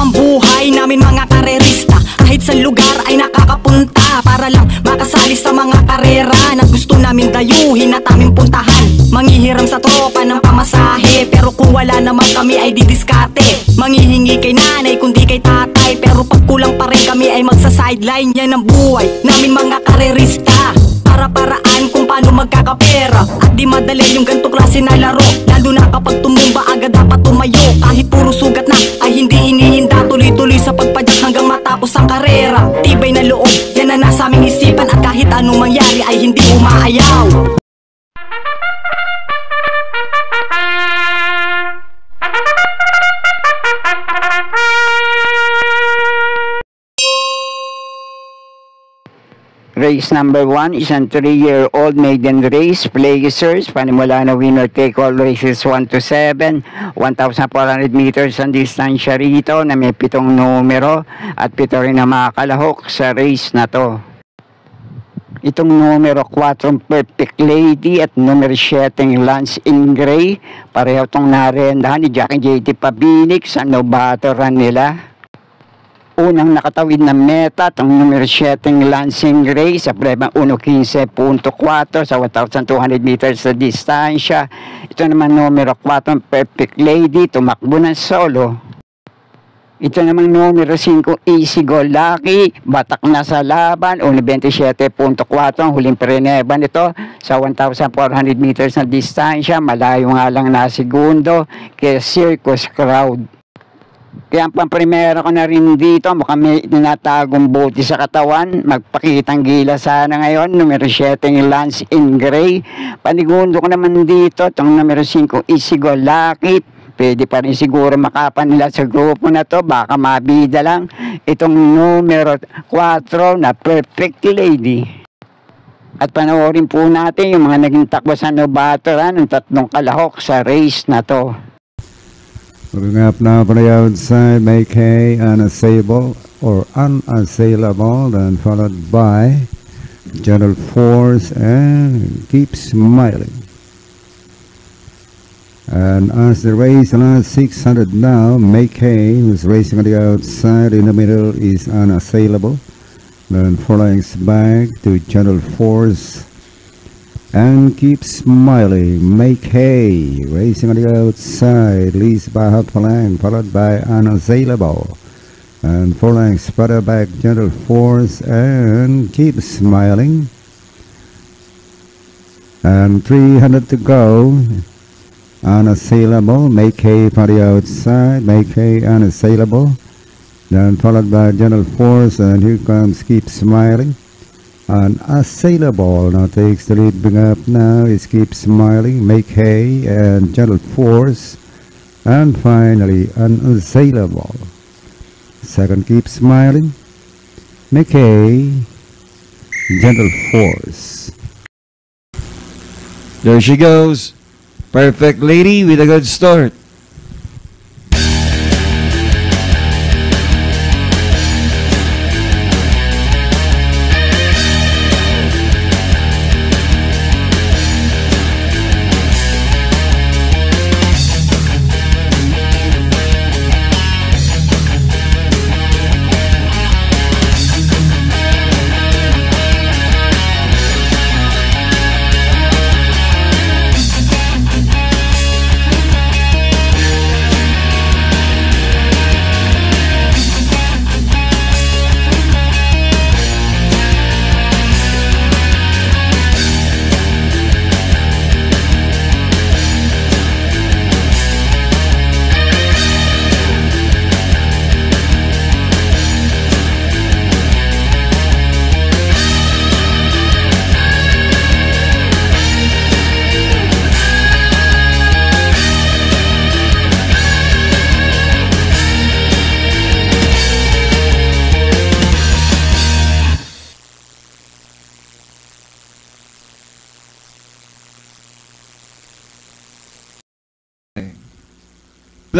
ang buhay namin mga karerista. Kahit sa lugar ay nakakapunta para lang makasali sa mga karera na gusto namin dayuhin at aming puntahan. Manghihiram sa tropa ng pamasahe, pero kung wala naman kami ay didiskarte. Manghihingi kay nanay kundi kay tatay, pero pag kulang pa rin kami ay magsa-sideline. Yan ang buhay namin mga karerista. Para-paraan kung paano magkakapera, at di madali yung ganto klase na laro. Lalo na kapag tumumba agad dapat tumayo. Kahit puro sugat na ay hindi iniinda, tuloy-tuloy sa pagpadyak hanggang matapos ang karera. Tibay na loob, yan na nasa aming isipan, at kahit anong mangyari ay hindi umaayaw. Race number 1 is an 3-year-old maiden race, Blazers. Panimula na winner take all races 1 to 7. 1,400 meters ang distansya rito na may 7 numero at 7 rin na makakalahok sa race na to. Itong numero 4 Perfect Lady at numero 7 Lance in Gray. Pareho itong narendahan ni Jack and JT Pabilik sa novato run nila. Unang nakatawid na meta itong numero 7 Lansing Gray sa prebang 1.15.4 sa 1,200 meters sa distansya. Ito naman numero 4 Perfect Lady, tumakbo ng solo. Ito naman numero 5 Easy Go Lucky, batak na sa laban, 1.27.4 ang huling preneban ito sa 1,400 meters na distansya. Malayo nga lang na segundo kay Circus Crowd. Kaya ang pamprimera ko na rin dito, mukhang may tinatagong buti sa katawan. Magpakitang gila sana ngayon, numero 7 Lance in Gray. Panigundo ko naman dito, itong numero 5 Easy Go Lucky. Pwede pa rin siguro makapan nila sa grupo na to, baka mabida lang. Itong numero 4 na Perfect Lady. At panoorin po natin yung mga naging takbo sa novato run ng 3 kalahok sa race na to. Moving up now for the outside, make hay unassailable or unassailable, then followed by General Force and Keep Smiling. And as the race around 600 now, make hay, who's racing on the outside, in the middle is unassailable. Then following back to General Force and Keep Smiling, make hay, racing on the outside, leads by half a length, followed by Unassailable, and 4 lengths further back, General Force and Keep Smiling, and 300 to go. Unassailable, make hay for the outside, make hay, Unassailable, then followed by General Force, and here comes Keep Smiling. Unassailable now takes the lead. Bring up now is Keep Smiling, Make Hay, and Gentle Force, and finally Unassailable. Second, Keep Smiling, Make Hay, Gentle Force. There she goes, Perfect Lady with a good start.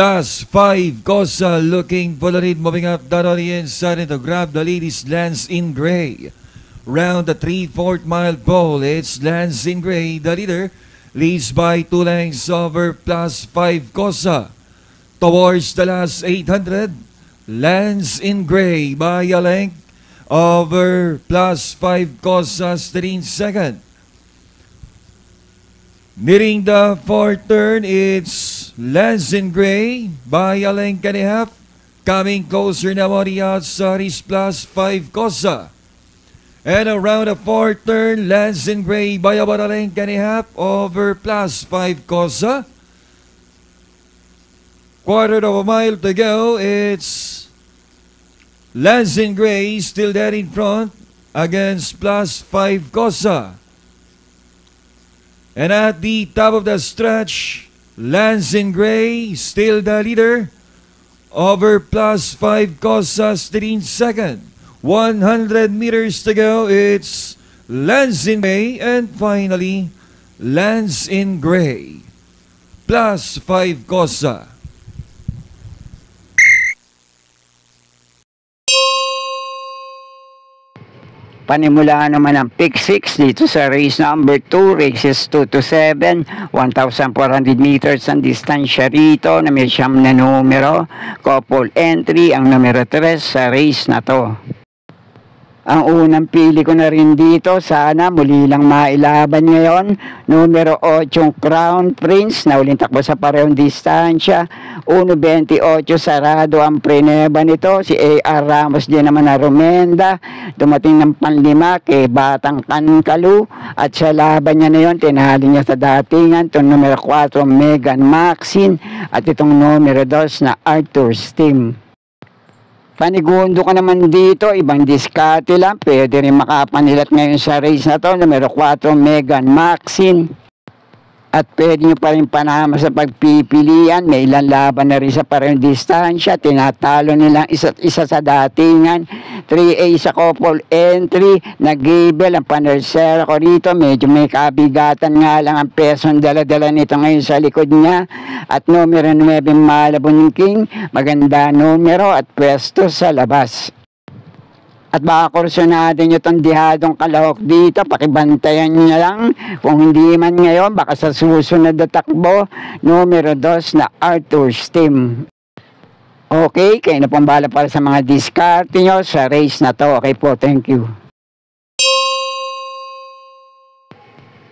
+5 Cosa looking for the lead, moving up down on the inside and to grab the lead is Lance in Gray. Round the 3/4 mile pole, it's Lance in Gray, the leader, leads by 2 lengths over +5 Cosa. Towards the last 800, Lands in Gray by a length over +5 Cosas 13 second. Nearing the fourth turn, it's Lands in Gray by a length and a half. Coming closer now on the outside is +5 Cosa. And around the fourth turn, Lands in Gray by about a length and a half over +5 Cosa. Quarter of a mile to go. It's Lands in Gray still there in front against +5 Cosa. And at the top of the stretch, Lands in Gray still the leader over +5 Cosas 13 second. 100 meters to go. It's Lands in Gray and finally Lands in Gray +5 Cosa. Panimulaan naman ang pick 6 dito sa race number 2, races 2 to 7, 1,400 meters ang distansya rito na may siyam na numero. Couple entry ang numero 3 sa race na to. Ang unang pili ko na rin dito, sana muli lang mailaban ngayon. Numero 8 Crown Prince na uling takbo sa parehong distansya. 1.28 sarado ang preneba nito. Si A.R. Ramos din naman na Romenda. Dumating ng panlima kay Batang Kankalu. At sa laban niya na yun, tinahali niya sa datingan. Itong numero 4 Megan Maxine. At itong numero 2 na Arthur Steam. Panigundo ka naman dito, ibang diskarte lang, pwede rin makapanilat ngayon sa race na to, numero 4 Megan Maxine. At pwede nyo pa rin panama sa pagpipilian, may ilang laban na rin sa parehong distansya, tinatalo nilang isa't isa sa datingan. 3A sa couple entry, nag-gable ang panersera ko rito, medyo may kabigatan nga lang ang pesong dala-dala nito ngayon sa likod niya. At numero 9 Malabon King, maganda numero at pwesto sa labas. At baka kursunadin nyo itong dihadong kalahok dito, pakibantayan nyo lang. Kung hindi man ngayon, baka sa susunod na takbo, numero 2 na Arthur Steam. Okay, kayo na pong bahala para sa mga diskarte nyo sa race na to. Okay po, thank you.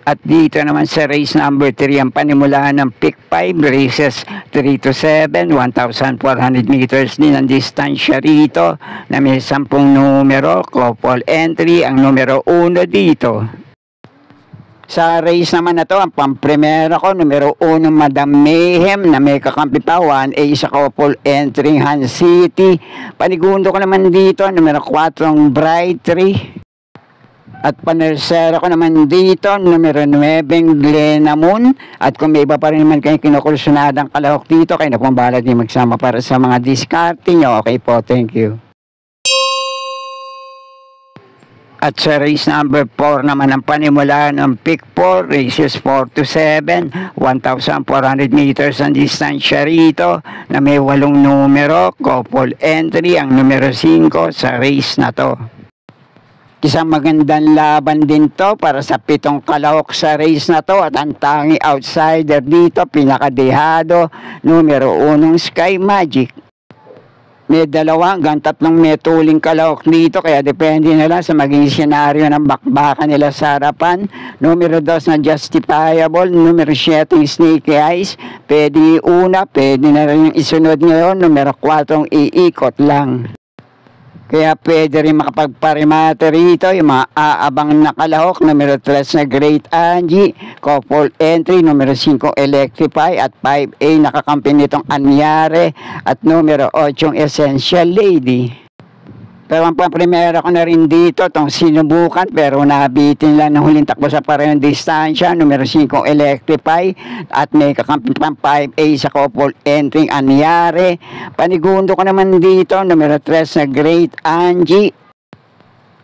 At dito naman sa race number 3, ang panimulaan ng pick 5, races 3 to 7, 1,400 meters din ang distansya rito na may 10 numero, couple entry, ang numero 1 dito. Sa race naman na to, ang pampremera ko, numero 1 Madam Mayhem na may kakampi pa, 1A sa couple entry Han City. Panigundo ko naman dito, numero 4 Bright 3. At panersera ko naman dito, numero 9, Glenna Moon. At kung may iba pa rin naman kayo kinukursunadang kalahok dito, kayo na pong bahala din magsama para sa mga diskarte nyo. Okay po, thank you. At sa race number 4 naman ang panimulaan ng pick 4, races 4 to 7, 1,400 meters ang distansya rito na may 8 numero, couple entry, ang numero 5 sa race na to. Isang magandang laban din to para sa 7 kalahok sa race na to at ang tangi outsider dito, pinakadehado, numero 1 Sky Magic. May 2 hanggang 3 metuling kalahok dito kaya depende na lang sa maging senaryo ng bakbakan nila sa harapan. Numero 2 na Justifiable, numero 7 Snakey Eyes, pwede una, pwede na rin yung isunod ngayon, numero 4 iikot lang. Kaya pwede rin makapagparimate rito yung mga aabang na kalahok, numero 3 na Great Angie, couple entry, numero 5 Electrify at 5A nakakampi nitong Anyare at numero 8 Essential Lady. Pero ang pampremera ko na rin dito, itong sinubukan pero nabitin lang ng huling takbo sa parehong distansya, numero 5 Electrify at may kakampi pang 5A sa couple entry Anyare. Panigundo ko naman dito, numero 3 na Great Angie.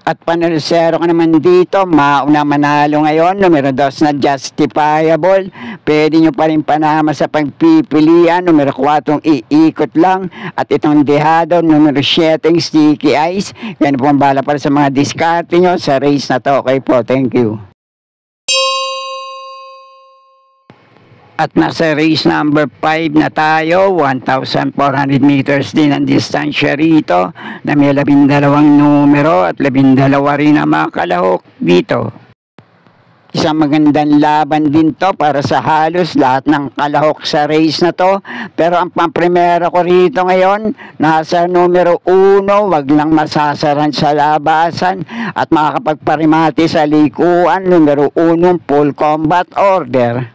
At panersero ko naman dito, mauna manalo ngayon, numero 2 na Justifiable. Pwede nyo pa rin panama sa pagpipilian, numero 4 iikot lang. At itong dehado, numero 7 Sticky Eyes. Yan po ang bala para sa mga diskarte nyo sa race na to. Okay po, thank you. At nasa race number 5 na tayo, 1,400 meters din ang distansya rito na may 12 numero at 12 rin ang mga kalahok dito. Isang magandang laban din to para sa halos lahat ng kalahok sa race na to. Pero ang pampremera ko rito ngayon, nasa numero 1, wag lang masasaran sa labasan at makakapagparimati sa likuan, numero 1, full combat order.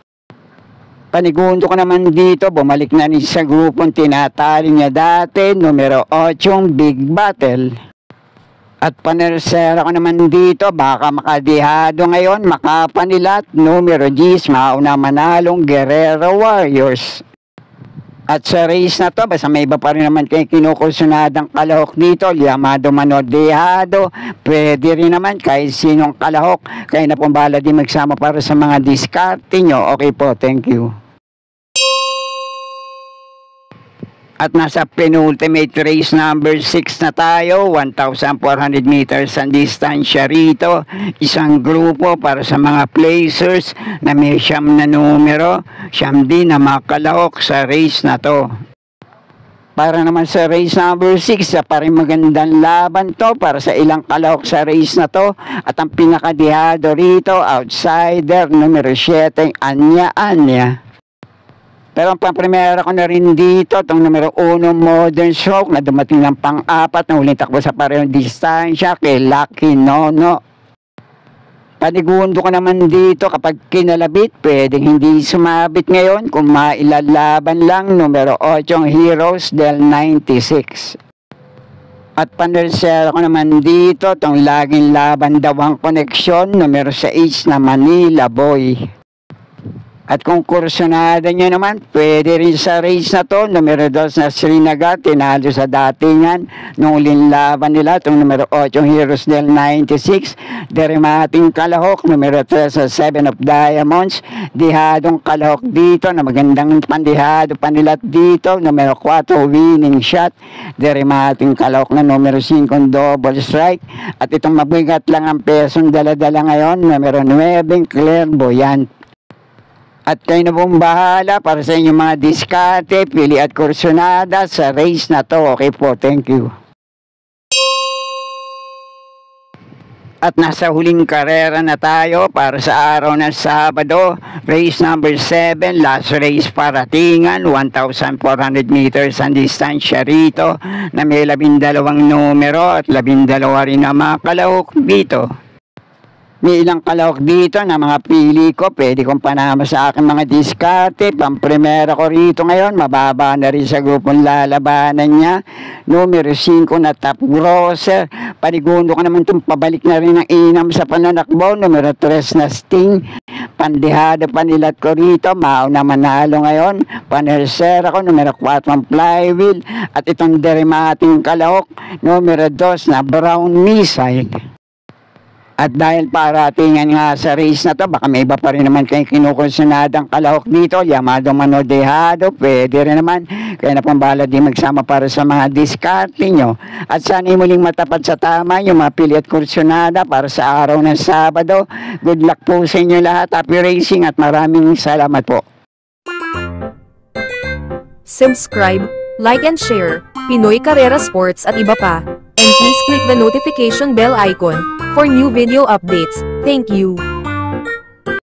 Panigundo ko naman dito, bumalik na rin sa grupong tinatali niya dati, numero 8, Big Battle. At panersera ko naman dito, baka makadihado ngayon, makapanilat, numero 10, mauna manalong Guerrero Warriors. At sa race na to, basta may iba pa rin naman kayo kinukursunadang kalahok dito, Llamado Manodehado, pwede rin naman kahit sinong kalahok, kayo na pong bahala din magsama para sa mga diskarte nyo. Okay po, thank you. At nasa penultimate race number 6 na tayo, 1,400 meters ang distansya rito. Isang grupo para sa mga placers na may 9 na numero, 9 din na makalahok sa race na to. Para naman sa race number 6, sa parang magandang laban to para sa ilang kalahok sa race na to. At ang pinakadihado rito, outsider, numero 7, Anya. Pero ang pampremera ko na rin dito, itong numero 1, Modern Stroke, na dumating ng pang-4 na huling takbo sa parehong distansya kay Lucky Nono. Panigundo ko naman dito, kapag kinalabit, pwedeng hindi sumabit ngayon kung mailalaban lang, numero 8, Heroes del 96. At panersera ko naman dito, itong laging laban daw ang koneksyon, numero 6 na Manila Boy. At kung kursunada nyo naman, pwede rin sa race na to, numero 2 na Srinagar, tinalo sa datingan, nung uling laban nila, itong numero 8, Heroes del 96, Derimating kalahok, numero 3 sa 7 of Diamonds, dihadong kalahok dito, na magandang pandihado panilat dito, numero 4, Winning Shot, Derimating kalahok na numero 5, Double Strike, at itong mabigat lang ang pesong dala-dala ngayon, numero 9, Clairvoyant. At kayo na pong bahala para sa inyong mga diskarte, pili at kursunada sa race na to. Okay po, thank you. At nasa huling karera na tayo para sa araw ng Sabado. Race number 7, last race paratingan, 1,400 meters ang distansya rito na may 12 numero at 12 rin na mga kalahok dito. May ilang kalahok dito na mga pili ko, pwede kong panama sa aking mga diskarte. Pampremera ko rito ngayon, mababa na rin sa grupong lalabanan niya. Numero 5 na Top Grosser. Panigundo ko naman itong pabalik na rin ng inam sa pananakbo. Numero 3 na Sting. Pandihado panilat ko rito, mauna manalo ngayon. Panersera ko, numero 4 ang Flywheel. At itong Derimating kalahok, numero 2 na Brown Missile. At dahil paratingan nga sa race na to, baka may iba pa rin naman kayong kinukursunadang kalahok dito, Llamado Manodehado, pwede rin naman. Kaya na pong bahala din magsama para sa mga diskarte nyo. At sana muling matapat sa tama yung mga pili at kursunada para sa araw ng Sabado. Good luck po sa inyo lahat. Happy racing at maraming salamat po. Subscribe, like and share, Pinoy Carrera Sports at iba pa. And please click the notification bell icon for new video updates. Thank you.